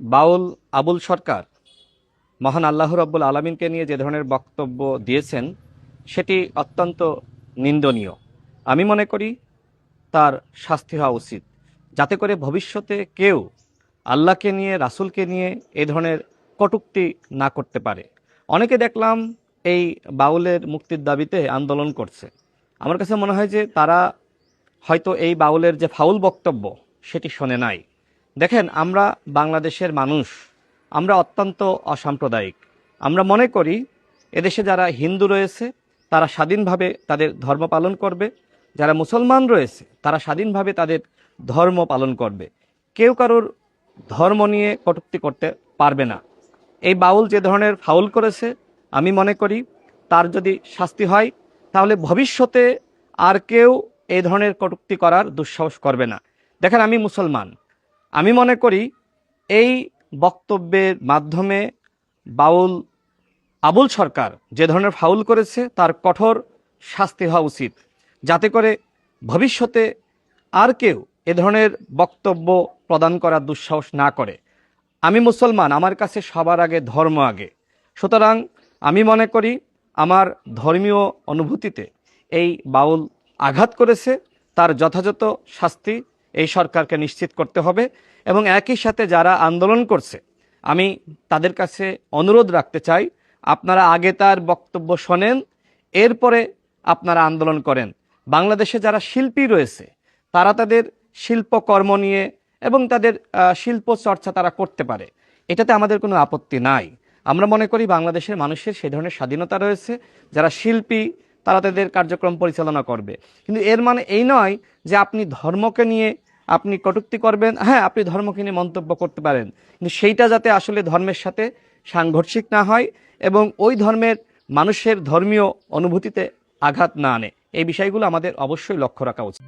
বাউল আবুল সরকার মহান আল্লাহ রাব্বুল আলামিনকে নিয়ে যে ধরনের বক্তব্য দিয়েছেন সেটি অত্যন্ত নিন্দনীয়। আমি মনে করি তার শাস্তি হওয়া উচিত, যাতে করে ভবিষ্যতে কেউ আল্লাহকে নিয়ে, রাসূলকে নিয়ে এ ধরনের কটূক্তি না করতে পারে। অনেকে দেখলাম এই বাউলের মুক্তির দাবিতে আন্দোলন করছে। আমার কাছে মনে হয় যে তারা হয়তো এই বাউলের যে ফাউল বক্তব্য সেটি শোনে নাই। দেখেন, আমরা বাংলাদেশের মানুষ, আমরা অত্যন্ত অসাম্প্রদায়িক। আমরা মনে করি এদেশে যারা হিন্দু রয়েছে তারা স্বাধীনভাবে তাদের ধর্ম পালন করবে, যারা মুসলমান রয়েছে তারা স্বাধীনভাবে তাদের ধর্ম পালন করবে। কেউ কারোর ধর্ম নিয়ে কটূক্তি করতে পারবে না। এই বাউল যে ধরনের ফাউল করেছে, আমি মনে করি তার যদি শাস্তি হয় তাহলে ভবিষ্যতে আর কেউ এই ধরনের কটূক্তি করার দুঃসাহস করবে না। দেখেন, আমি মুসলমান, আমি মনে করি এই বক্তব্যের মাধ্যমে বাউল আবুল সরকার যে ধরনের ফাউল করেছে তার কঠোর শাস্তি হওয়া উচিত, যাতে করে ভবিষ্যতে আর কেউ এ ধরনের বক্তব্য প্রদান করার দুঃসাহস না করে। আমি মুসলমান, আমার কাছে সবার আগে ধর্ম আগে। সুতরাং আমি মনে করি আমার ধর্মীয় অনুভূতিতে এই বাউল আঘাত করেছে, তার যথাযথ শাস্তি এই সরকারকে নিশ্চিত করতে হবে। এবং একই সাথে যারা আন্দোলন করছে, আমি তাদের কাছে অনুরোধ রাখতে চাই, আপনারা আগে তার বক্তব্য শোনেন, এরপরে আপনারা আন্দোলন করেন। বাংলাদেশে যারা শিল্পী রয়েছে তারা তাদের শিল্পকর্ম নিয়ে এবং তাদের শিল্প চর্চা তারা করতে পারে, এটাতে আমাদের কোনো আপত্তি নাই। আমরা মনে করি বাংলাদেশের মানুষের সেই ধরনের স্বাধীনতা রয়েছে, যারা শিল্পী তারা তাদের কার্যক্রম পরিচালনা করবে। কিন্তু এর মানে এই নয় যে আপনি ধর্মকে নিয়ে আপনি কটূক্তি করবেন। হ্যাঁ, আপনি ধর্মকে নিয়ে মন্তব্য করতে পারেন, কিন্তু সেইটা যাতে আসলে ধর্মের সাথে সাংঘর্ষিক না হয় এবং ওই ধর্মের মানুষের ধর্মীয় অনুভূতিতে আঘাত না আনে। এই বিষয়গুলো আমাদের অবশ্যই লক্ষ্য রাখা উচিত।